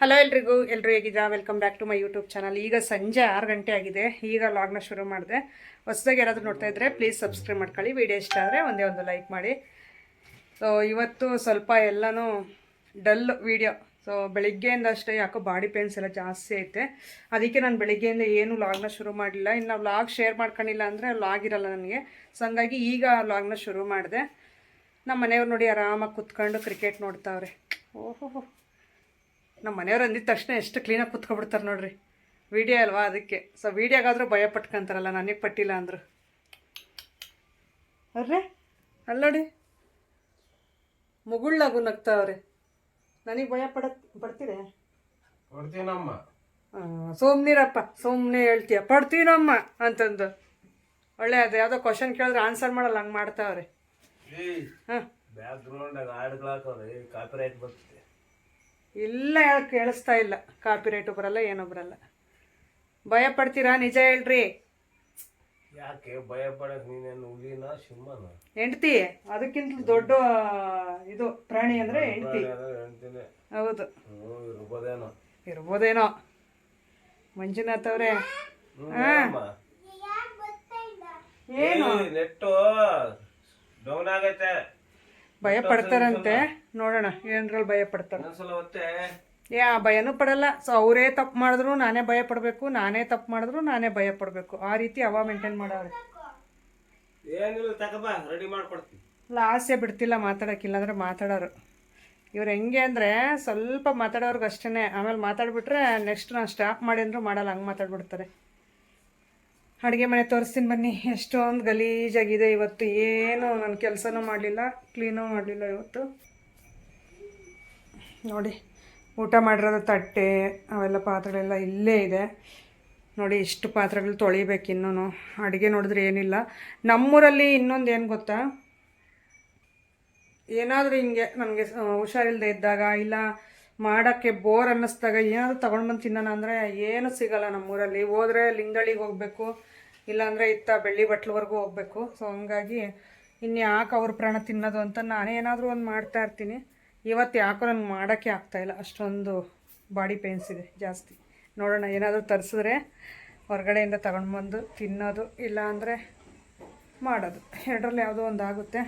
Hello ಎಲ್ಲರೂ ಹೇಗಿದ್ದೀರಾ? Welcome back to my YouTube channel. ಈಗ ಸಂಜೆ 6 ಗಂಟೆ ಆಗಿದೆ. ಈಗ ಲಾಗ್ನ ಶುರು ಮಾಡಿದೆ. ಹೊಸದಾಗಿ ಯಾರಾದರೂ ನೋಡ್ತಾ ಇದ್ದರೆ ಪ್ಲೀಸ್ ಸಬ್ಸ್ಕ್ರೈಬ್ ಮಾಡ್ಕೊಳ್ಳಿ. ವಿಡಿಯೋ ಇಷ್ಟ ಆದರೆ ಒಂದೇ ಒಂದು ಲೈಕ್ ಮಾಡಿ. ಸೊ ಇವತ್ತು ಸ್ವಲ್ಪ ಎಲ್ಲನೂ ಡಲ್ ವಿಡಿಯೋ. ಸೊ ಬೆಳಿಗ್ಗೆಯಿಂದ ಅಷ್ಟೇ ಯಾಕೋ ಬಾಡಿ ಪೇನ್ಸ್ ಎಲ್ಲ ಜಾಸ್ತಿ ಐತೆ. ಅದಕ್ಕೆ ನಾನು ಬೆಳಿಗ್ಗೆಯಿಂದ ಏನು ಲಾಗ್ನ ಶುರು ಮಾಡಲಿಲ್ಲ. ಇನ್ನು ಲಾಗ್ ಶೇರ್ ಮಾಡ್ಕೊಂಡಿಲ್ಲ ಅಂದರೆ ಲಾಗ್ ಇರಲ್ಲ ನನಗೆ. ಸೊ ಹಂಗಾಗಿ ಈಗ ಲಾಗ್ನ ಶುರು ಮಾಡಿದೆ. ನಮ್ಮ ಮನೆಯವ್ರು ನೋಡಿ ಆರಾಮಾಗಿ ಕುತ್ಕೊಂಡು ಕ್ರಿಕೆಟ್ ನೋಡ್ತಾವ್ರೆ. ಓಹೋ, ನಮ್ಮ ಮನೆಯವ್ರು ಅಂದಿದ ತಕ್ಷಣ ಎಷ್ಟು ಕ್ಲೀನಾಗಿ ಕುತ್ಕೊಬಿಡ್ತಾರೆ ನೋಡ್ರಿ. ವೀಡಿಯೋ ಅಲ್ವಾ ಅದಕ್ಕೆ. ಸೊ ವೀಡಿಯೋಗಾದರೂ ಭಯ ಪಟ್ಕೊಂತಾರಲ್ಲ, ನನಗೆ ಪಟ್ಟಿಲ್ಲ ಅಂದರು. ಅರ್ರೆ ಅಲ್ಲೋಡಿ, ಮುಗುಳ್ಳಾಗು ನಗ್ತಾವ್ರೆ. ನನಗೆ ಭಯ ಪಡ್ತೀರೇ? ಪಡ್ತೀನಮ್ಮ. ಸುಮ್ನಿರಪ್ಪ, ಸುಮ್ಮನೆ ಹೇಳ್ತೀಯ ಪಡ್ತೀನಮ್ಮ ಅಂತಂದು. ಒಳ್ಳೆ ಅದು ಯಾವುದೋ ಕ್ವಶನ್ ಕೇಳಿದ್ರೆ ಆನ್ಸರ್ ಮಾಡಲ್ಲ, ಹಂಗೆ ಮಾಡ್ತಾವ್ರೆ. ಹಾಂ, ಕಾಪಿರೈಟ್ ಬರ್ತದೆ. ಇಲ್ಲ, ಕೇಳಿಸ್ತಾ ಇಲ್ಲ. ಕಾಪಿ ರೈಟು ಬರಲ್ಲ, ಏನೂ ಬರಲ್ಲ. ಭಯ ಪಡ್ತೀರಾ? ನಿಜ ಹೇಳ್ರಿ. ಯಾಕೆ ಭಯ ಪಡಕ್? ನೀನೇನು ಹುಲಿನ ಸಿಂಹನ? ಹೆಂಡ್ತಿ. ಅದಕ್ಕಿಂತ ದೊಡ್ಡ ಇದು ಪ್ರಾಣಿ ಅಂದ್ರೆ ಹೆಂಡ್ತಿ. ಹೌದು, ಇರ್ಬೋದೇನೋ. ಮಂಜುನಾಥ್ ಅವ್ರೆ, ಏನು ನೆಟ್ಟು ಡೌನ್ ಆಗೈತೆ. ಭಯ ಪಡ್ತಾರಂತೆ. ನೋಡೋಣ ಏನ್ರಲ್ಲಿ ಭಯ ಪಡ್ತಾರೆ. ಭಯನೂ ಪಡಲ್ಲ. ಸೊ ಅವರೇ ತಪ್ಪು ಮಾಡಿದ್ರು ನಾನೇ ಭಯ ಪಡಬೇಕು, ನಾನೇ ತಪ್ಪು ಮಾಡಿದ್ರು ನಾನೇ ಭಯ ಪಡಬೇಕು. ಆ ರೀತಿ ಅವ ಮೇಂಟೈನ್ ಮಾಡೋರು. ರೆಡಿ ಮಾಡ್ಕೊಡ್ತೀನಿ. ಆಸೆ ಬಿಡ್ತಿಲ್ಲ ಮಾತಾಡೋಕ್ಕಿಲ್ಲ ಅಂದರೆ ಮಾತಾಡೋರು ಇವ್ರು. ಹೆಂಗೆ ಅಂದರೆ ಸ್ವಲ್ಪ ಮಾತಾಡೋರ್ಗೆ ಅಷ್ಟೇ. ಆಮೇಲೆ ಮಾತಾಡ್ಬಿಟ್ರೆ ನೆಕ್ಸ್ಟ್ ನಾನು ಸ್ಟಾಪ್ ಮಾಡಿ ಅಂದರೂ ಮಾಡಲ್ಲ, ಹಂಗೆ ಮಾತಾಡ್ಬಿಡ್ತಾರೆ. ಅಡುಗೆ ಮನೆ ತೋರಿಸ್ತೀನಿ ಬನ್ನಿ. ಎಷ್ಟೊಂದು ಗಲೀಜಾಗಿದೆ ಇವತ್ತು. ಏನು ನಾನು ಕೆಲಸನೂ ಮಾಡಲಿಲ್ಲ, ಕ್ಲೀನೂ ಮಾಡಲಿಲ್ಲ ಇವತ್ತು. ನೋಡಿ, ಊಟ ಮಾಡಿರೋದು ತಟ್ಟೆ ಅವೆಲ್ಲ ಪಾತ್ರೆಗಳೆಲ್ಲ ಇಲ್ಲೇ ಇದೆ. ನೋಡಿ, ಇಷ್ಟು ಪಾತ್ರೆಗಳು ತೊಳಿಬೇಕು ಇನ್ನೂ. ಅಡುಗೆ ನೋಡಿದ್ರೆ ಏನಿಲ್ಲ. ನಮ್ಮೂರಲ್ಲಿ ಇನ್ನೊಂದು ಏನು ಗೊತ್ತಾ, ಏನಾದರೂ ಹಿಂಗೆ ನನಗೆ ಹುಷಾರಿಲ್ಲದೆ ಇದ್ದಾಗ, ಇಲ್ಲ ಮಾಡೋಕ್ಕೆ ಬೋರ್ ಅನ್ನಿಸ್ದಾಗ ಏನಾದರೂ ತೊಗೊಂಡು ಬಂದು ತಿನ್ನೋಣ ಅಂದರೆ ಏನೂ ಸಿಗೋಲ್ಲ ನಮ್ಮೂರಲ್ಲಿ. ಹೋದರೆ ಲಿಂಗಳಿಗೆ ಹೋಗಬೇಕು, ಇಲ್ಲಾಂದರೆ ಇತ್ತ ಬೆಳ್ಳಿ ಬಟ್ಲವರೆಗೂ ಹೋಗಬೇಕು. ಸೊ ಹಂಗಾಗಿ ಇನ್ಯಾಕೆ ಅವ್ರ ಪ್ರಾಣ ತಿನ್ನೋದು ಅಂತ ನಾನೇ ಏನಾದರೂ ಒಂದು ಮಾಡ್ತಾಯಿರ್ತೀನಿ. ಇವತ್ತು ಯಾಕೋ ನನಗೆ ಮಾಡೋಕ್ಕೆ ಆಗ್ತಾಯಿಲ್ಲ, ಅಷ್ಟೊಂದು ಬಾಡಿ ಪೇನ್ಸ್ ಇದೆ ಜಾಸ್ತಿ. ನೋಡೋಣ, ಏನಾದರೂ ತರಿಸಿದ್ರೆ ಹೊರಗಡೆಯಿಂದ ತಗೊಂಡು ಬಂದು ತಿನ್ನೋದು, ಇಲ್ಲ ಅಂದರೆ ಮಾಡೋದು. ಎರಡರಲ್ಲಿ ಯಾವುದೋ ಒಂದು ಆಗುತ್ತೆ.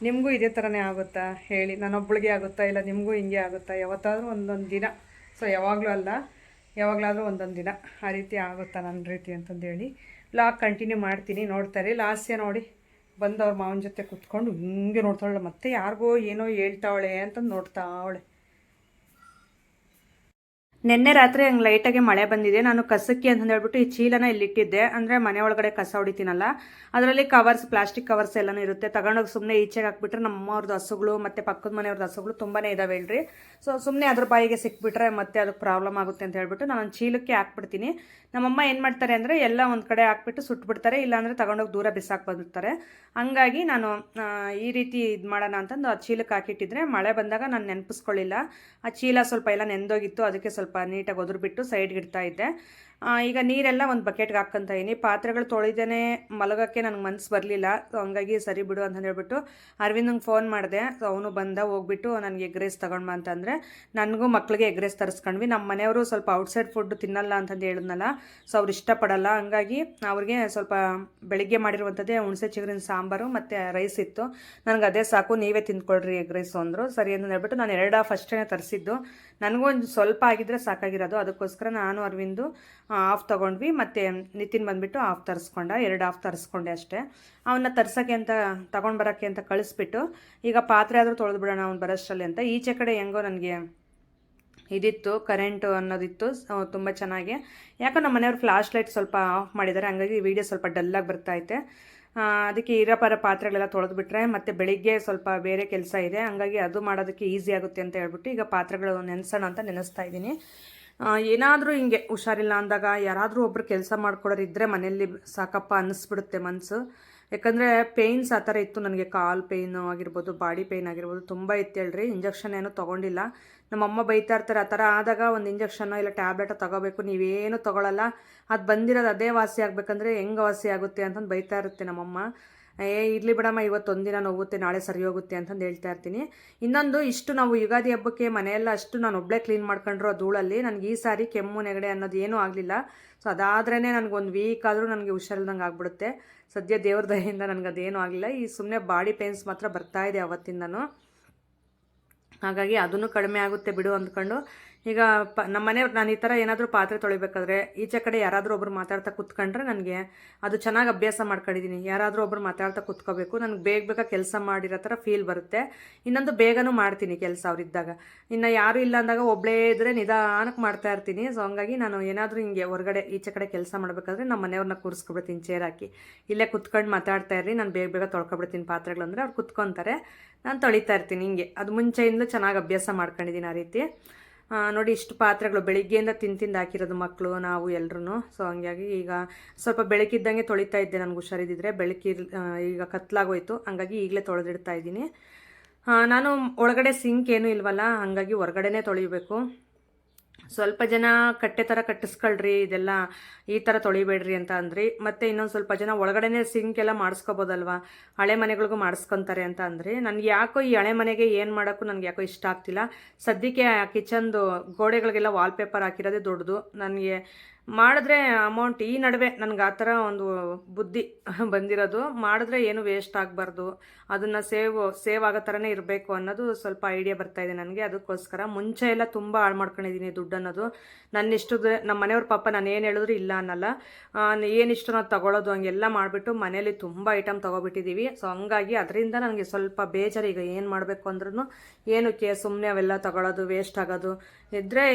ನಿಮಗೂ ಇದೇ ಥರನೇ ಆಗುತ್ತಾ ಹೇಳಿ? ನಾನೊಬ್ಬಳಿಗೆ ಆಗುತ್ತಾ, ಇಲ್ಲ ನಿಮಗೂ ಹಿಂಗೆ ಆಗುತ್ತಾ? ಯಾವತ್ತಾದರೂ ಒಂದೊಂದು ದಿನ. ಸೊ ಯಾವಾಗಲೂ ಅಲ್ಲ, ಯಾವಾಗಲಾದರೂ ಒಂದೊಂದು ದಿನ ಆ ರೀತಿ ಆಗುತ್ತಾ ನನ್ನ ರೀತಿ ಅಂತಂದೇಳಿ ಲಾಗ್ ಕಂಟಿನ್ಯೂ ಮಾಡ್ತೀನಿ. ನೋಡ್ತಾರೆ. ಲಾಸ್ಯ ನೋಡಿ ಬಂದವ್ರ ಮಾವನ ಜೊತೆ ಕುತ್ಕೊಂಡು ಹಿಂಗೆ ನೋಡ್ತಾವಳೆ. ಮತ್ತೆ ಯಾರಿಗೋ ಏನೋ ಹೇಳ್ತಾವಳೆ ಅಂತಂದು ನೋಡ್ತಾವಳೆ. ನಿನ್ನೆ ರಾತ್ರಿ ಹಂಗೆ ಲೈಟಾಗಿ ಮಳೆ ಬಂದಿದೆ. ನಾನು ಕಸಕ್ಕೆ ಅಂತ ಹೇಳ್ಬಿಟ್ಟು ಈ ಚೀಲನ ಇಲ್ಲಿಟ್ಟಿದ್ದೆ. ಅಂದರೆ ಮನೆ ಒಳಗಡೆ ಕಸ ಹೊಡಿತೀನಲ್ಲ, ಅದರಲ್ಲಿ ಕವರ್ಸ್, ಪ್ಲಾಸ್ಟಿಕ್ ಕವರ್ಸ್ ಎಲ್ಲನೂ ಇರುತ್ತೆ. ತಗೊಂಡೋಗಿ ಸುಮ್ಮನೆ ಈಚೆಗೆ ಹಾಕ್ಬಿಟ್ರೆ ನಮ್ಮವ್ರದ್ದು ಹಸುಗಳು ಮತ್ತು ಪಕ್ಕದ ಮನೆಯವ್ರದ್ದು ಹಸುಗಳು ತುಂಬಾ ಇದಾವೆ ಹೇಳ್ರಿ. ಸೊ ಸುಮ್ಮನೆ ಅದ್ರ ಬಾಯಿಗೆ ಸಿಕ್ಬಿಟ್ರೆ ಮತ್ತೆ ಅದಕ್ಕೆ ಪ್ರಾಬ್ಲಮ್ ಆಗುತ್ತೆ ಅಂತ ಹೇಳ್ಬಿಟ್ಟು ನಾನು ಚೀಲಕ್ಕೆ ಹಾಕ್ಬಿಡ್ತೀನಿ. ನಮ್ಮಮ್ಮ ಏನು ಮಾಡ್ತಾರೆ ಅಂದರೆ ಎಲ್ಲ ಒಂದು ಕಡೆ ಹಾಕ್ಬಿಟ್ಟು ಸುಟ್ಬಿಡ್ತಾರೆ, ಇಲ್ಲಾಂದರೆ ತಗೊಂಡೋಗಿ ದೂರ ಬಿಸಾಕಿ ಬಂದಿರ್ತಾರೆ. ಹಂಗಾಗಿ ನಾನು ಈ ರೀತಿ ಇದು ಮಾಡೋಣ ಅಂತಂದು ಆ ಚೀಲಕ್ಕೆ ಹಾಕಿಟ್ಟಿದ್ರೆ ಮಳೆ ಬಂದಾಗ ನಾನು ನೆನಪಿಸ್ಕೊಳ್ಳಿಲ್ಲ. ಆ ಚೀಲ ಸ್ವಲ್ಪ ಎಲ್ಲ ನೆಂದೋಗಿತ್ತು, ಅದಕ್ಕೆ ಸ್ವಲ್ಪ ನೀಟಾಗಿ ಒದರ್ಬಿಟ್ಟು ಸೈಡ್ಗೆ ಇಡ್ತಾ ಇದ್ದೆ. ಈಗ ನೀರೆಲ್ಲ ಒಂದು ಬಕೆಟ್ಗೆ ಹಾಕ್ಕೊಂತ ಇದೀನಿ. ಪಾತ್ರೆಗಳು ತೊಳಿದೇನೆ ಮಲಗೋಕ್ಕೆ ನನಗೆ ಮನಸ್ಸು ಬರಲಿಲ್ಲ. ಸೊ ಹಂಗಾಗಿ ಸರಿ ಬಿಡು ಅಂತ ಹೇಳ್ಬಿಟ್ಟು ಅರವಿಂದಂಗೆ ಫೋನ್ ಮಾಡಿದೆ. ಸೊ ಅವನು ಬಂದ, ಹೋಗ್ಬಿಟ್ಟು ನನಗೆ ಎಗ್ ರೈಸ್ ತಗೊಂಡು ಬಾ ಅಂತಂದರೆ ನನಗೂ ಮಕ್ಕಳಿಗೆ ಎಗ್ ರೈಸ್ ತರಿಸ್ಕೊಂಡ್ವಿ. ನಮ್ಮ ಮನೆಯವರು ಸ್ವಲ್ಪ ಔಟ್ಸೈಡ್ ಫುಡ್ ತಿನ್ನಲ್ಲ ಅಂತಂದು ಹೇಳಿದ್ನಲ್ಲ, ಸೊ ಅವ್ರು ಇಷ್ಟಪಡಲ್ಲ. ಹಂಗಾಗಿ ಅವ್ರಿಗೆ ಸ್ವಲ್ಪ ಬೆಳಿಗ್ಗೆ ಮಾಡಿರುವಂಥದ್ದೇ ಹುಣಸೆ ಚಿಗುರಿನ ಸಾಂಬಾರು ಮತ್ತು ರೈಸ್ ಇತ್ತು. ನನಗೆ ಅದೇ ಸಾಕು, ನೀವೇ ತಿಂದ್ಕೊಳ್ರಿ ಎಗ್ ರೈಸು ಅಂದರು. ಸರಿ ಅಂತ ಹೇಳ್ಬಿಟ್ಟು ನಾನು 2 ಹಾಫ್ ಅಷ್ಟೇ ತರಿಸಿದ್ದು. ನನಗೂ ಒಂದು ಸ್ವಲ್ಪ ಆಗಿದ್ದರೆ ಸಾಕಾಗಿರೋದು. ಅದಕ್ಕೋಸ್ಕರ ನಾನು ಅರವಿಂದು ಹಾಫ್ ತೊಗೊಂಡ್ವಿ, ಮತ್ತು ನಿತಿನ್ ಬಂದುಬಿಟ್ಟು ಹಾಫ್ ತರಿಸ್ಕೊಂಡ. 2 ಹಾಫ್ ತರಿಸ್ಕೊಂಡೆ ಅಷ್ಟೇ. ಅವನ್ನ ತರ್ಸೋಕ್ಕೆ ಅಂತ ತೊಗೊಂಡು ಬರೋಕ್ಕೆ ಅಂತ ಕಳಿಸ್ಬಿಟ್ಟು ಈಗ ಪಾತ್ರೆ ಆದರೂ ತೊಳೆದು ಬಿಡೋಣ ಅವ್ನು ಬರೋಷ್ಟರಲ್ಲಿ ಅಂತ. ಈಚೆ ಕಡೆ ಹೆಂಗೋ ನನಗೆ ಇದಿತ್ತು, ಕರೆಂಟು ಅನ್ನೋದಿತ್ತು ತುಂಬ ಚೆನ್ನಾಗಿ. ಯಾಕೋ ನಮ್ಮ ಮನೆಯವ್ರು ಫ್ಲಾಶ್ ಲೈಟ್ ಸ್ವಲ್ಪ ಆಫ್ ಮಾಡಿದ್ದಾರೆ, ಹಂಗಾಗಿ ವೀಡಿಯೋ ಸ್ವಲ್ಪ ಡಲ್ಲಾಗಿ ಬರ್ತಾಯಿದೆ. ಅದಕ್ಕೆ ಇರಪರ ಪಾತ್ರೆಗಳೆಲ್ಲ ತೊಳೆದ್ಬಿಟ್ರೆ ಮತ್ತು ಬೆಳಿಗ್ಗೆ ಸ್ವಲ್ಪ ಬೇರೆ ಕೆಲಸ ಇದೆ, ಹಂಗಾಗಿ ಅದು ಮಾಡೋದಕ್ಕೆ ಈಸಿ ಆಗುತ್ತೆ ಅಂತ ಹೇಳ್ಬಿಟ್ಟು ಈಗ ಪಾತ್ರೆಗಳು ನೆನೆಸೋಣ ಅಂತ ನೆನೆಸ್ತಾ ಇದ್ದೀನಿ. ಏನಾದರೂ ಹಿಂಗೆ ಹುಷಾರಿಲ್ಲ ಅಂದಾಗ ಯಾರಾದರೂ ಒಬ್ಬರು ಕೆಲಸ ಮಾಡ್ಕೊಡೋರು ಇದ್ದರೆ ಮನೆಯಲ್ಲಿ ಸಾಕಪ್ಪ ಅನ್ನಿಸ್ಬಿಡುತ್ತೆ ಮನಸ್ಸು. ಯಾಕಂದರೆ ಪೇಯ್ನ್ಸ್ ಆ ಥರ ಇತ್ತು ನನಗೆ. ಕಾಲು ಪೇಯ್ನು ಆಗಿರ್ಬೋದು, ಬಾಡಿ ಪೇಯ್ನ್ ಆಗಿರ್ಬೋದು, ತುಂಬ ಇತ್ತು ಹೇಳ್ರಿ. ಇಂಜೆಕ್ಷನ್ ಏನೂ ತೊಗೊಂಡಿಲ್ಲ. ನಮ್ಮಮ್ಮ ಬೈತಾ ಇರ್ತಾರೆ, ಆ ಥರ ಆದಾಗ ಒಂದು ಇಂಜೆಕ್ಷನ್ನು ಇಲ್ಲ ಟ್ಯಾಬ್ಲೆಟೋ ತೊಗೋಬೇಕು, ನೀವೇನು ತೊಗೊಳಲ್ಲ, ಅದು ಬಂದಿರೋದು ಅದೇ ವಾಸಿ ಆಗಬೇಕಂದ್ರೆ ಹೆಂಗೆ ವಾಸಿ ಆಗುತ್ತೆ ಅಂತಂದು ಬೈತಾ ಇರುತ್ತೆ ನಮ್ಮಮ್ಮ. ಇರಲಿ ಬಿಡಮ್ಮ, ಇವತ್ತೊಂದಿನ ನೋವುತ್ತೆ, ನಾಳೆ ಸರಿ ಹೋಗುತ್ತೆ ಅಂತಂದು ಹೇಳ್ತಾ ಇರ್ತೀನಿ. ಇನ್ನೊಂದು, ಇಷ್ಟು ನಾವು ಯುಗಾದಿ ಹಬ್ಬಕ್ಕೆ ಮನೆಯೆಲ್ಲ ಅಷ್ಟು ನಾನು ಒಬ್ಬಳೇ ಕ್ಲೀನ್ ಮಾಡ್ಕೊಂಡ್ರು ಆ ಧೂಳಲ್ಲಿ ನನಗೆ ಈ ಸಾರಿ ಕೆಮ್ಮು ನೆಗಡೆ ಅನ್ನೋದು ಏನೂ ಆಗಲಿಲ್ಲ. ಸೊ ಅದಾದ್ರೇ ನನಗೊಂದು ವೀಕ್ ಆದರೂ ನನಗೆ ಹುಷಾರಿಲ್ದಂಗೆ ಆಗ್ಬಿಡುತ್ತೆ. ಸದ್ಯ ದೇವ್ರ ದಯೆಯಿಂದ ನನಗದೇನೂ ಆಗಲಿಲ್ಲ. ಈ ಸುಮ್ಮನೆ ಬಾಡಿ ಪೇನ್ಸ್ ಮಾತ್ರ ಬರ್ತಾಯಿದೆ ಅವತ್ತಿಂದನೂ. ಹಾಗಾಗಿ ಅದನ್ನು ಕಡಿಮೆ ಆಗುತ್ತೆ ಬಿಡು ಅಂದ್ಕೊಂಡು ಈಗ ನಮ್ಮ ಮನೆಯವ್ರು, ನಾನು ಈ ಥರ ಏನಾದರೂ ಪಾತ್ರೆ ತೊಳಿಬೇಕಾದ್ರೆ ಈಚೆ ಕಡೆ ಯಾರಾದರೂ ಒಬ್ರು ಮಾತಾಡ್ತಾ ಕೂತ್ಕೊಂಡ್ರೆ ನನಗೆ ಅದು ಚೆನ್ನಾಗಿ ಅಭ್ಯಾಸ ಮಾಡ್ಕೊಂಡಿದ್ದೀನಿ. ಯಾರಾದರೂ ಒಬ್ರು ಮಾತಾಡ್ತಾ ಕೂತ್ಕೋಬೇಕು, ನನಗೆ ಬೇಗ ಕೆಲಸ ಮಾಡಿರೋ ಥರ ಫೀಲ್ ಬರುತ್ತೆ. ಇನ್ನೊಂದು ಬೇಗನೂ ಮಾಡ್ತೀನಿ ಕೆಲಸ ಅವರಿದ್ದಾಗ. ಇನ್ನು ಯಾರೂ ಇಲ್ಲ ಅಂದಾಗ ಒಬ್ಬಳೇ ಇದ್ದರೆ ನಿಧಾನಕ್ಕೆ ಮಾಡ್ತಾ ಇರ್ತೀನಿ. ಸೊ ಹಂಗಾಗಿ ನಾನು ಏನಾದರೂ ಹಿಂಗೆ ಹೊರಗಡೆ ಈಚೆ ಕಡೆ ಕೆಲಸ ಮಾಡಬೇಕಾದ್ರೆ ನಮ್ಮ ಮನೆಯವ್ರನ್ನ ಕೂರಿಸ್ಕೊಬಿಡ್ತೀನಿ ಚೇರ್ ಹಾಕಿ, ಇಲ್ಲೇ ಕುತ್ಕೊಂಡು ಮಾತಾಡ್ತಾ ಇರ್ರಿ, ನಾನು ಬೇಗ ತೊಳ್ಕೊಬಿಡ್ತೀನಿ ಪಾತ್ರೆಗಳು ಅಂದರೆ ಅವ್ರು ಕುತ್ಕೊತಾರೆ, ನಾನು ತೊಳಿತಾ ಇರ್ತೀನಿ. ಹಿಂಗೆ ಅದು ಮುಂಚೆಯಿಂದಲೂ ಚೆನ್ನಾಗಿ ಅಭ್ಯಾಸ ಮಾಡ್ಕೊಂಡಿದ್ದೀನಿ ಆ ರೀತಿ. ನೋಡಿ, ಇಷ್ಟು ಪಾತ್ರೆಗಳು ಬೆಳಿಗ್ಗೆಯಿಂದ ತಿಂದು ಹಾಕಿರೋದು ಮಕ್ಕಳು, ನಾವು ಎಲ್ಲರೂ. ಸೊ ಹಂಗಾಗಿ ಈಗ ಸ್ವಲ್ಪ ಬೆಳಕಿದ್ದಂಗೆ ತೊಳಿತಾ ಇದ್ದೆ, ನನಗೆ ಹುಷಾರಿದ್ದಿದ್ರೆ. ಈಗ ಕತ್ಲಾಗೋಯ್ತು, ಹಂಗಾಗಿ ಈಗಲೇ ತೊಳೆದಿಡ್ತಾ ಇದ್ದೀನಿ. ನಾನು ಒಳಗಡೆ ಸಿಂಕ್ ಏನೂ ಇಲ್ವಲ್ಲ, ಹಂಗಾಗಿ ಹೊರಗಡೆನೇ ತೊಳಿಬೇಕು. ಸ್ವಲ್ಪ ಜನ ಕಟ್ಟೆ ಥರ ಕಟ್ಟಿಸ್ಕೊಳ್ರಿ, ಇದೆಲ್ಲ ಈ ಥರ ತೊಳಿಬೇಡ್ರಿ ಅಂತ ಅಂದ್ರಿ. ಮತ್ತು ಇನ್ನೊಂದು ಸ್ವಲ್ಪ ಜನ ಒಳಗಡೆನೇ ಸಿಂಕ್ ಎಲ್ಲ ಮಾಡಿಸ್ಕೋಬೋದಲ್ವ, ಹಳೆ ಮನೆಗಳಿಗೂ ಮಾಡಿಸ್ಕೊತಾರೆ ಅಂತ ಅಂದ್ರಿ. ನನಗೆ ಯಾಕೋ ಈ ಹಳೆ ಮನೆಗೆ ಏನು ಮಾಡೋಕ್ಕೂ ನನಗೆ ಯಾಕೋ ಇಷ್ಟ ಆಗ್ತಿಲ್ಲ. ಸದ್ಯಕ್ಕೆ ಕಿಚನ್ದು ಗೋಡೆಗಳಿಗೆಲ್ಲ ವಾಲ್ಪೇಪರ್ ಹಾಕಿರೋದೇ ದೊಡ್ಡದು. ನನಗೆ ಮಾಡಿದ್ರೆ ಅಮೌಂಟ್, ಈ ನಡುವೆ ನನಗೆ ಆ ಥರ ಒಂದು ಬುದ್ಧಿ ಬಂದಿರೋದು, ಮಾಡಿದ್ರೆ ಏನು ವೇಸ್ಟ್ ಆಗಬಾರ್ದು, ಅದನ್ನು ಸೇವ್ ಆಗೋ ಥರನೇ ಇರಬೇಕು ಅನ್ನೋದು ಸ್ವಲ್ಪ ಐಡಿಯಾ ಬರ್ತಾಯಿದೆ ನನಗೆ. ಅದಕ್ಕೋಸ್ಕರ ಮುಂಚೆ ಎಲ್ಲ ತುಂಬ ಹಾಳು ಮಾಡ್ಕೊಂಡಿದ್ದೀನಿ ದುಡ್ಡು ಅನ್ನೋದು. ನನ್ನಿಷ್ಟು ನಮ್ಮ ಮನೆಯವ್ರ ಪಾಪ ನಾನು ಏನು ಹೇಳಿದ್ರು ಇಲ್ಲ ಅನ್ನಲ್ಲ, ಏನಿಷ್ಟು ನಾವು ತೊಗೊಳೋದು ಹಂಗೆಲ್ಲ ಮಾಡಿಬಿಟ್ಟು ಮನೇಲಿ ತುಂಬ ಐಟಮ್ ತೊಗೊಬಿಟ್ಟಿದ್ದೀವಿ. ಸೊ ಹಂಗಾಗಿ ಅದರಿಂದ ನನಗೆ ಸ್ವಲ್ಪ ಬೇಜಾರು. ಈಗ ಏನು ಮಾಡಬೇಕು ಅಂದ್ರೂ ಏನಕ್ಕೆ ಸುಮ್ಮನೆ ಅವೆಲ್ಲ ತೊಗೊಳೋದು, ವೇಸ್ಟ್ ಆಗೋದು ಇದ್ದರೆ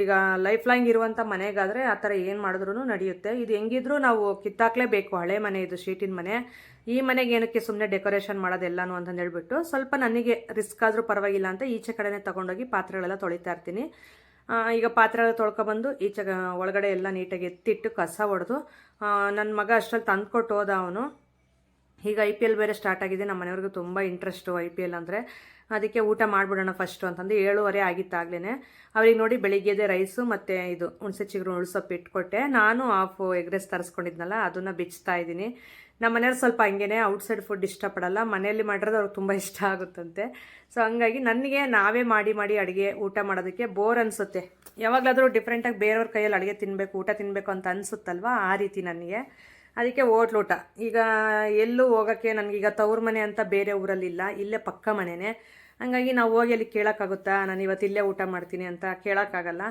ಈಗ ಲೈಫ್ ಲಾಂಗ್ ಇರುವಂಥ ಮನೆಗಾದರೆ ಆ ಥರ ಏನು ಮಾಡಿದ್ರೂ ನಡೆಯುತ್ತೆ. ಇದು ಹೆಂಗಿದ್ರೂ ನಾವು ಕಿತ್ತಾಕಲೇಬೇಕು, ಹಳೆ ಮನೆ ಇದು, ಶೀಟಿನ ಮನೆ. ಈ ಮನೆಗೆ ಏನಕ್ಕೆ ಸುಮ್ಮನೆ ಡೆಕೋರೇಷನ್ ಮಾಡೋದೆಲ್ಲನೂ ಅಂತಂದು ಹೇಳ್ಬಿಟ್ಟು ಸ್ವಲ್ಪ ನನಗೆ ರಿಸ್ಕ್ ಆದರೂ ಪರವಾಗಿಲ್ಲ ಅಂತ ಈಚೆ ಕಡೆನೇ ತೊಗೊಂಡೋಗಿ ಪಾತ್ರೆಗಳೆಲ್ಲ ತೊಳಿತಾ ಇರ್ತೀನಿ. ಈಗ ಪಾತ್ರೆಗಳು ತೊಳ್ಕೊಬಂದು ಈಚೆ ಒಳಗಡೆ ಎಲ್ಲ ನೀಟಾಗಿ ಎತ್ತಿಟ್ಟು ಕಸ ಹೊಡೆದು, ನನ್ನ ಮಗ ಅಷ್ಟರಲ್ಲಿ ತಂದುಕೊಟ್ಟು ಹೋದ ಅವನು. ಈಗ IPL ಬೇರೆ ಸ್ಟಾರ್ಟ್ ಆಗಿದೆ, ನಮ್ಮ ಮನೆಯವ್ರಿಗೂ ತುಂಬ ಇಂಟ್ರೆಸ್ಟು IPL ಅಂದರೆ. ಅದಕ್ಕೆ ಊಟ ಮಾಡಿಬಿಡೋಣ ಫಸ್ಟು ಅಂತಂದು 7:30 ಆಗಿತ್ತಾಗಲೇ. ಅವ್ರಿಗೆ ನೋಡಿ ಬೆಳಿಗ್ಗೆದೆ ರೈಸು ಮತ್ತು ಇದು ಹುಣಸೆ ಚಿಗುರು ಉಳ್ಸೊಪ್ಪು ಇಟ್ಕೊಟ್ಟೆ. ನಾನು ಹಾಫ್ ಎಗ್ ರೈಸ್ ತರಿಸ್ಕೊಂಡಿದ್ನಲ್ಲ ಅದನ್ನು ಬಿಚ್ತಾ ಇದ್ದೀನಿ. ನಮ್ಮ ಮನೆಯವ್ರು ಸ್ವಲ್ಪ ಹಂಗೇ ಔಟ್ಸೈಡ್ ಫುಡ್ ಇಷ್ಟಪಡಲ್ಲ, ಮನೆಯಲ್ಲಿ ಮಾಡಿರೋದು ಅವ್ರಿಗೆ ತುಂಬ ಇಷ್ಟ ಆಗುತ್ತಂತೆ. ಸೊ ಹಂಗಾಗಿ ನನಗೆ ನಾವೇ ಮಾಡಿ ಅಡುಗೆ ಊಟ ಮಾಡೋದಕ್ಕೆ ಬೋರ್ ಅನಿಸುತ್ತೆ. ಯಾವಾಗಲಾದರೂ ಡಿಫ್ರೆಂಟಾಗಿ ಬೇರೆಯವ್ರ ಕೈಯಲ್ಲಿ ಅಡುಗೆ ತಿನ್ನಬೇಕು, ಊಟ ತಿನ್ನಬೇಕು ಅಂತ ಅನಿಸುತ್ತಲ್ವ, ಆ ರೀತಿ ನನಗೆ. ಅದಕ್ಕೆ ಹೋಟ್ಲೂಟ. ಈಗ ಎಲ್ಲೂ ಹೋಗೋಕ್ಕೆ ನನಗೀಗ ತವ್ರ ಮನೆ ಅಂತ ಬೇರೆ ಊರಲ್ಲಿಲ್ಲ, ಇಲ್ಲೇ ಪಕ್ಕ ಮನೆಯೇ. ಹಂಗಾಗಿ ನಾವು ಹೋಗಿ ಅಲ್ಲಿ ಕೇಳೋಕ್ಕಾಗುತ್ತಾ, ನಾನು ಇವತ್ತು ಇಲ್ಲೇ ಊಟ ಮಾಡ್ತೀನಿ ಅಂತ ಕೇಳೋಕ್ಕಾಗಲ್ಲ.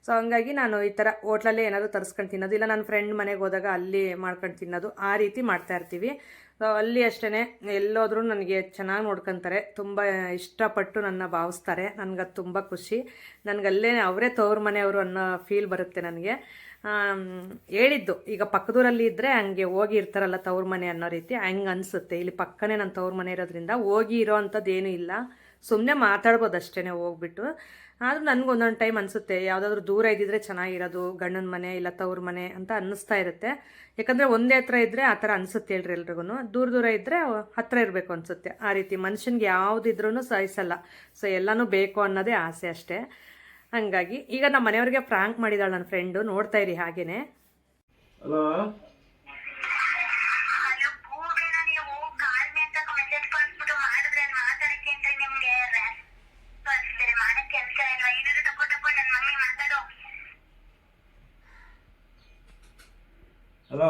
ಸೊ ಹಂಗಾಗಿ ನಾನು ಈ ಥರ ಹೋಟ್ಲಲ್ಲೇ ಏನಾದರೂ ತರಿಸ್ಕೊಂಡು ತಿನ್ನೋದು, ಇಲ್ಲ ನನ್ನ ಫ್ರೆಂಡ್ ಮನೆಗೆ ಹೋದಾಗ ಅಲ್ಲಿ ಮಾಡ್ಕೊಂಡು ತಿನ್ನೋದು, ಆ ರೀತಿ ಮಾಡ್ತಾಯಿರ್ತೀವಿ. ಸೊ ಅಲ್ಲಿ ಅಷ್ಟೇ, ಎಲ್ಲೋದ್ರೂ ನನಗೆ ಚೆನ್ನಾಗಿ ನೋಡ್ಕೊತಾರೆ, ತುಂಬ ಇಷ್ಟಪಟ್ಟು ನನ್ನ ಭಾವಿಸ್ತಾರೆ. ನನಗದು ತುಂಬ ಖುಷಿ. ನನಗಲ್ಲೇ ಅವರೇ ತವ್ರ ಮನೆಯವರು ಅನ್ನೋ ಫೀಲ್ ಬರುತ್ತೆ ನನಗೆ. ಹೇಳಿದ್ದು, ಈಗ ಪಕ್ಕದೂರಲ್ಲಿ ಇದ್ದರೆ ಹಂಗೆ ಹೋಗಿ ಇರ್ತಾರಲ್ಲ ತವ್ರ ಮನೆ ಅನ್ನೋ ರೀತಿ, ಹಂಗೆ ಅನಿಸುತ್ತೆ. ಇಲ್ಲಿ ಪಕ್ಕನೇ ನನ್ನ ತವ್ರ ಮನೆ ಇರೋದ್ರಿಂದ ಹೋಗಿ ಇರೋ ಅಂಥದ್ದು ಏನೂ ಇಲ್ಲ, ಸುಮ್ಮನೆ ಮಾತಾಡ್ಬೋದು ಅಷ್ಟೇ ಹೋಗ್ಬಿಟ್ಟು. ಆದರೂ ನನಗೆ ಒಂದೊಂದು ಟೈಮ್ ಅನಿಸುತ್ತೆ, ಯಾವುದಾದ್ರೂ ದೂರ ಇದ್ದಿದ್ರೆ ಚೆನ್ನಾಗಿರೋದು, ಗಂಡನ ಮನೆ ಇಲ್ಲ ತವ್ರ ಮನೆ ಅಂತ ಅನ್ನಿಸ್ತಾ ಇರುತ್ತೆ. ಯಾಕಂದರೆ ಒಂದೇ ಹತ್ರ ಇದ್ದರೆ ಆ ಥರ ಅನಿಸುತ್ತೆ ಹೇಳ್ರಿ ಎಲ್ರಿಗೂ. ದೂರ ಇದ್ದರೆ ಹತ್ತಿರ ಇರಬೇಕು ಅನಿಸುತ್ತೆ. ಆ ರೀತಿ ಮನುಷ್ಯನಿಗೆ ಯಾವುದಿದ್ರೂ ಸಹಿಸಲ್ಲ. ಸೊ ಎಲ್ಲನೂ ಬೇಕು ಅನ್ನೋದೇ ಆಸೆ ಅಷ್ಟೇ. ಹಂಗಾಗಿ ಈಗ ನಮ್ಮ ಮನೆಯವ್ರಿಗೆ ಫ್ರಾಂಕ್ ಮಾಡಿದಾಳೆ ನನ್ನ ಫ್ರೆಂಡು, ನೋಡ್ತಾ ಇರಿ ಹಾಗೇನೆ. ಹಲೋ, ಹಲೋ,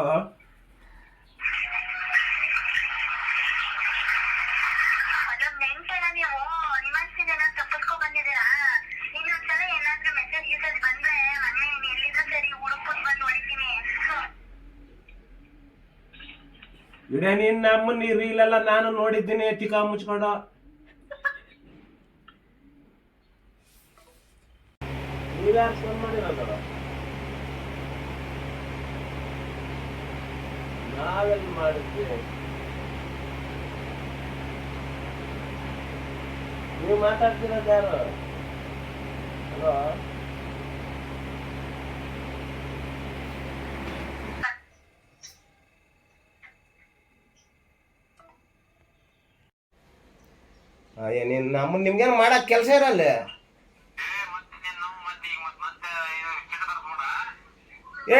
ಇಡೇ ನಿನ್ನ ಅಮ್ಮನ ಈ ರೀಲೆಲ್ಲ ನಾನು ನೋಡಿದ್ದೀನಿ, ತಿಕ್ಕ ಮುಚ್ಕೊಂಡು. ನೀವ್ಯಾರು ಫೋನ್ ಮಾಡಿರೋದು? ನಾವೆಲ್ಲಿ ಮಾಡಿದ್ವಿ? ನೀವು ಮಾತಾಡ್ತಿರೋದು ಯಾರು? ಹಲೋ, ನಿನ್ನ ಅಮ್ಮನ ನಿಮ್ಗೇನು ಮಾಡಕ್ ಕೆಲಸ ಇರಲ್ಲ?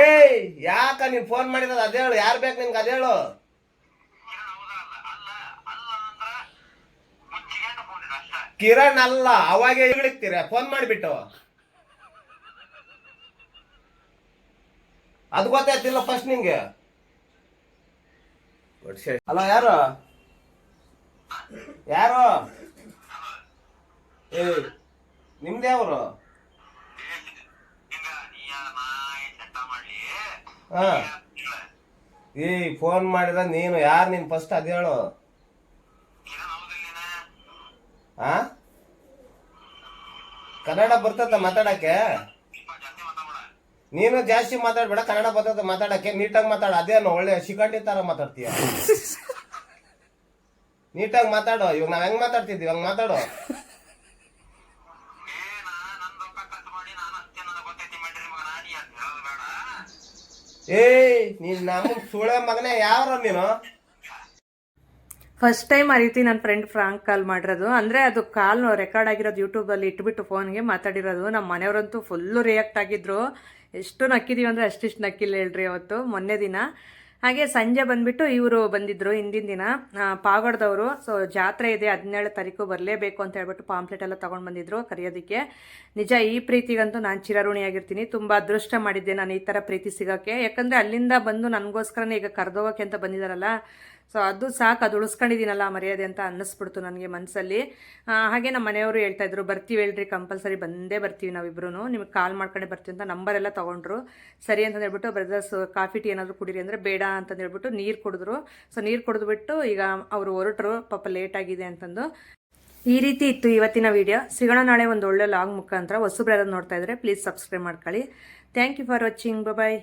ಏಯ್, ಯಾಕ ನೀನ್ ಫೋನ್ ಮಾಡಿರೋದು ಅದೇಳು, ಯಾರು ಬೇಕು ನಿನ್ಗೆ ಅದೇಳು. ಕಿರಣ್ ಅಲ್ಲ, ಅವಾಗೆ ಹೇಳಿರ್ತೀರ ಫೋನ್ ಮಾಡಿಬಿಟ್ಟು. ಅದು ಗೊತ್ತಾಯ್ತಿಲ್ಲ ಫಸ್ಟ್ ನಿಂಗೆ. ಹಲೋ, ಯಾರು ಯಾರು? ಏ, ನಿಮ್ದು ಯಾವರು? ಹಾ, ಈ ಫೋನ್ ಮಾಡಿದ ನೀನು ಯಾರು? ನೀನ್ ಫಸ್ಟ್ ಅದ ಹೇಳು. ಆ ಕನ್ನಡ ಬರ್ತದ ಮಾತಾಡಕ್ಕೆ? ನೀನು ಜಾಸ್ತಿ ಮಾತಾಡ್ಬೇಡ, ಕನ್ನಡ ಬರ್ತದ ಮಾತಾಡಕ್ಕೆ. ನೀಟಾಗಿ ಮಾತಾಡ. ಅದೇನು ಒಳ್ಳೆ ಶಿಖಂಡಿ ತರ ಮಾತಾಡ್ತೀಯ. ನೀಟಾಗಿ ಮಾತಾಡು. ಇವಾಗ ನಾವ್ ಹೆಂಗ್ ಮಾತಾಡ್ತಿದ್ವಿ ಹಂಗ್ ಮಾತಾಡು. ನೀನ್ ನಮ್ಮ ಸುಳೆ ಮಗನೇ, ಯಾವ್ರ ನೀನು? ಫಸ್ಟ್ ಟೈಮ್ ಆ ರೀತಿ ನನ್ನ ಫ್ರೆಂಡ್ ಫ್ರಾಂಕ್ ಕಾಲ್ ಮಾಡಿರೋದು. ಅಂದರೆ ಅದು ಕಾಲ್ ರೆಕಾರ್ಡ್ ಆಗಿರೋದು ಯೂಟ್ಯೂಬಲ್ಲಿ ಇಟ್ಬಿಟ್ಟು ಫೋನ್ಗೆ ಮಾತಾಡಿರೋದು. ನಮ್ಮ ಮನೆಯವರಂತೂ ಫುಲ್ಲು ರಿಯಾಕ್ಟ್ ಆಗಿದ್ರು. ಎಷ್ಟು ನಕ್ಕಿದೀವಿ ಅಂದರೆ ಅಷ್ಟಿಷ್ಟು ನಕ್ಕಿಲ್ಲ ಹೇಳ್ರಿ ಅವತ್ತು, ಮೊನ್ನೆ ದಿನ. ಹಾಗೆ ಸಂಜೆ ಬಂದುಬಿಟ್ಟು ಇವರು ಬಂದಿದ್ದರು ಹಿಂದಿನ ದಿನ, ಪಾವಗಡದವರು. ಸೊ ಜಾತ್ರೆ ಇದೆ 17 ತಾರೀಕು, ಬರಲೇಬೇಕು ಅಂತ ಹೇಳ್ಬಿಟ್ಟು ಪಾಂಪ್ಲೆಟ್ ಎಲ್ಲ ತೊಗೊಂಡು ಬಂದಿದ್ರು ಕರೆಯೋದಕ್ಕೆ. ನಿಜ ಈ ಪ್ರೀತಿಗಂತೂ ನಾನು ಚಿರಋಣಿಯಾಗಿರ್ತೀನಿ. ತುಂಬ ಅದೃಷ್ಟ ಮಾಡಿದ್ದೆ ನಾನು ಈ ಥರ ಪ್ರೀತಿ ಸಿಗೋಕ್ಕೆ. ಯಾಕಂದರೆ ಅಲ್ಲಿಂದ ಬಂದು ನನಗೋಸ್ಕರನೇ ಈಗ ಕರೆದೋಗೋಕ್ಕೆ ಅಂತ ಬಂದಿದ್ದಾರಲ್ಲ. ಸೊ ಅದು ಸಾಕು, ಅದು ಉಳಿಸ್ಕೊಂಡಿದ್ದೀನಲ್ಲ ಮರ್ಯಾದೆ ಅಂತ ಅನ್ನಿಸ್ಬಿಡ್ತು ನನಗೆ ಮನಸ್ಸಲ್ಲಿ. ಹಾಗೆ ನಮ್ಮ ಮನೆಯವರು ಹೇಳ್ತಾಯಿದ್ರು, ಬರ್ತೀವಿ ಹೇಳ್ರಿ, ಕಂಪಲ್ಸರಿ ಬಂದೇ ಬರ್ತೀವಿ ನಾವಿಬ್ರು, ನಿಮಗೆ ಕಾಲ್ ಮಾಡ್ಕೊಂಡೆ ಬರ್ತೀವಿ ಅಂತ ನಂಬರೆಲ್ಲ ತೊಗೊಂಡ್ರು. ಸರಿ ಅಂತ ಹೇಳ್ಬಿಟ್ಟು, ಬ್ರದರ್ಸ್ ಕಾಫಿ ಟೀ ಏನಾದರೂ ಕುಡೀರಿ ಅಂದರೆ ಬೇಡ ಅಂತ ಹೇಳ್ಬಿಟ್ಟು ನೀರು ಕುಡಿದ್ರು. ಸೊ ನೀರು ಕುಡಿದ್ಬಿಟ್ಟು ಈಗ ಅವರು ಹೊರಟರು, ಪಾಪ ಲೇಟ್ ಆಗಿದೆ ಅಂತಂದು. ಈ ರೀತಿ ಇತ್ತು ಇವತ್ತಿನ ವಿಡಿಯೋ. ಸಿಗೋಣ ನಾಳೆ ಒಂದು ಒಳ್ಳೆ ಲಾಗ್ ಮುಖಾಂತರ. ಹೊಸಬ್ರು ಯಾರಾದ್ರು ನೋಡ್ತಾ ಇದ್ರೆ ಪ್ಲೀಸ್ ಸಬ್ಸ್ಕ್ರೈಬ್ ಮಾಡ್ಕೊಳ್ಳಿ. Thank you for watching. Bye.